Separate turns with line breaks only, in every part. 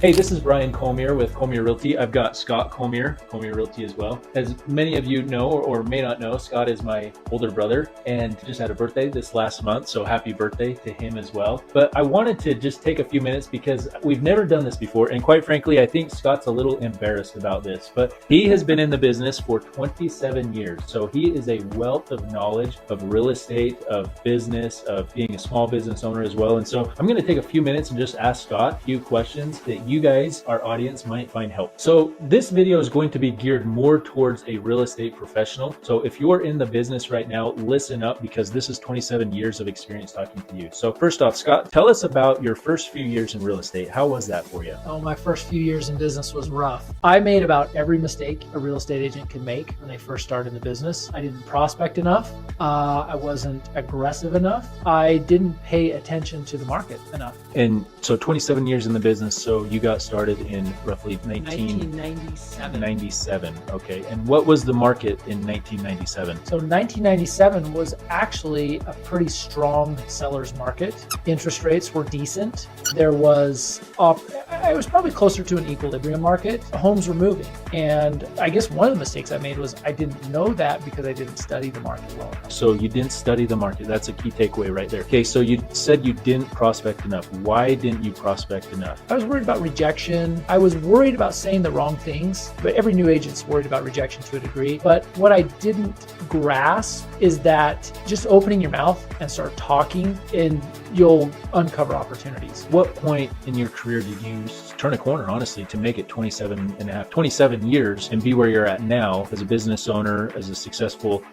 Hey, this is Brian Colmier with Colmier Realty. I've got Scott Colmier Realty as well. As many of you know or may not know, Scott is my older brother and just had a birthday this last month, so happy birthday to him as well. But I wanted to just take a few minutes because we've never done this before, and quite frankly, I think Scott's a little embarrassed about this, but he has been in the business for 27 years. So he is a wealth of knowledge of real estate, of business, of being a small business owner as well. And so I'm going to take a few minutes and just ask Scott a few questions that you guys, our audience, might find helpful. So this video is going to be geared more towards a real estate professional. So if you're in the business right now, listen up because this is 27 years of experience talking to you. So first off, Scott, tell us about your first few years in real estate. How was that for you?
Oh, my first few years in business was rough. I made about every mistake a real estate agent can make when they first start in the business. I didn't prospect enough. I wasn't aggressive enough. I didn't pay attention to the market enough.
And so 27 years in the business, so you got started in roughly
1997.
Okay. And what was the market in 1997?
So 1997 was actually a pretty strong seller's market. Interest rates were decent. There was, it was probably closer to an equilibrium market. Homes were moving. And I guess one of the mistakes I made was I didn't know that because I didn't study the market well enough.
So you didn't study the market. That's a key takeaway right there. Okay. So you said you didn't prospect enough. Why didn't you prospect enough?
I was worried about rejection. I was worried about saying the wrong things, but every new agent's worried about rejection to a degree. But what I didn't grasp is that just opening your mouth and start talking and you'll uncover opportunities.
What point in your career did you turn a corner, honestly, to make it 27 years and be where you're at now as a business owner, as a successful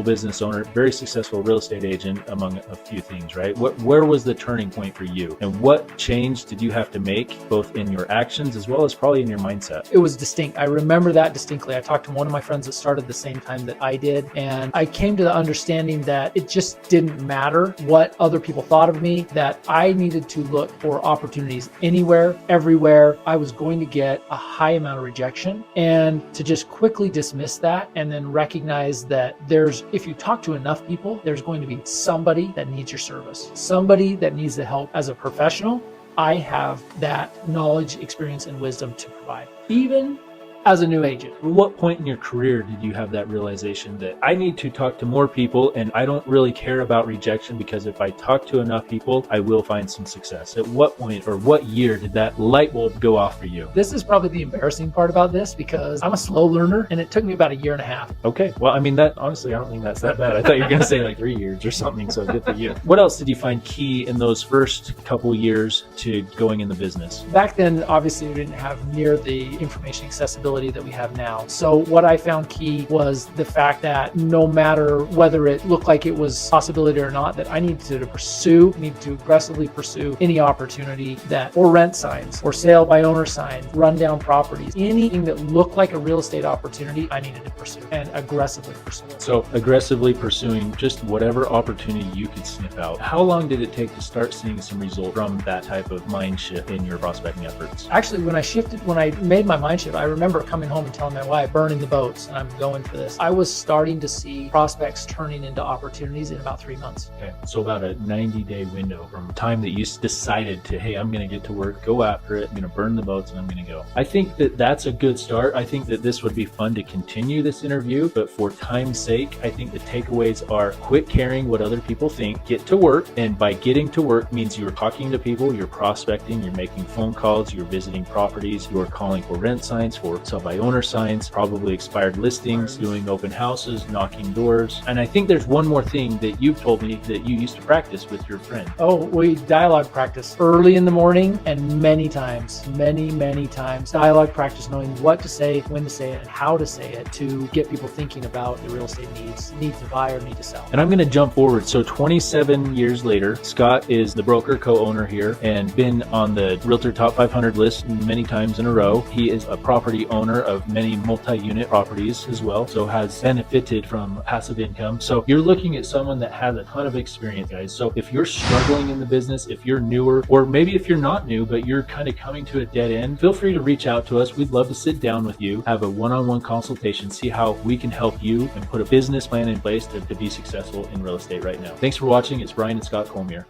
business owner, very successful real estate agent, among a few things, right? Where was the turning point for you? And what change did you have to make, both in your actions as well as probably in your mindset?
It was distinct. I remember that distinctly. I talked to one of my friends that started the same time that I did, and I came to the understanding that it just didn't matter what other people thought of me, that I needed to look for opportunities anywhere, everywhere. I was going to get a high amount of rejection, and to just quickly dismiss that and then recognize that if you talk to enough people, there's going to be somebody that needs your service, somebody that needs the help. As a professional, I have that knowledge, experience, and wisdom to provide, even as a new agent.
At what point in your career did you have that realization that I need to talk to more people and I don't really care about rejection because if I talk to enough people, I will find some success? At what point or what year did that light bulb go off for you?
This is probably the embarrassing part about this because I'm a slow learner and it took me about a year and a half.
Okay. Well, I mean, that honestly, I don't think that's that bad. I thought you were going to say like 3 years or something. So good for you. What else did you find key in those first couple years to going in the business?
Back then, obviously, we didn't have near the information accessibility that we have now. So what I found key was the fact that no matter whether it looked like it was a possibility or not, that I needed to aggressively pursue any opportunity or rent signs or sale by owner signs, rundown properties, anything that looked like a real estate opportunity, I needed to pursue and aggressively pursue it.
So aggressively pursuing just whatever opportunity you could sniff out. How long did it take to start seeing some result from that type of mind shift in your prospecting efforts?
Actually, when I made my mind shift, I remember coming home and telling my wife, burning the boats, and I'm going for this. I was starting to see prospects turning into opportunities in about 3 months.
Okay, so about a 90-day window from time that you decided to, hey, I'm going to get to work, go after it, I'm going to burn the boats, and I'm going to go. I think that that's a good start. I think that this would be fun to continue this interview, but for time's sake, I think the takeaways are quit caring what other people think, get to work, and by getting to work means you're talking to people, you're prospecting, you're making phone calls, you're visiting properties, you're calling for rent signs, for sell by owner signs, probably expired listings, doing open houses, knocking doors. And I think there's one more thing that you've told me that you used to practice with your friend.
Oh, we dialogue practice early in the morning and many times. Dialogue practice, knowing what to say, when to say it, and how to say it to get people thinking about the real estate needs, need to buy or need to sell.
And I'm going to jump forward. So 27 years later, Scott is the broker co-owner here and been on the Realtor Top 500 list many times in a row. He is a property owner of many multi-unit properties as well, so has benefited from passive income. So you're looking at someone that has a ton of experience, guys. So if you're struggling in the business, if you're newer, or maybe if you're not new, but you're kind of coming to a dead end, feel free to reach out to us. We'd love to sit down with you, have a one-on-one consultation, see how we can help you and put a business plan in place to be successful in real estate right now. Thanks for watching. It's Brian and Scott Colmier.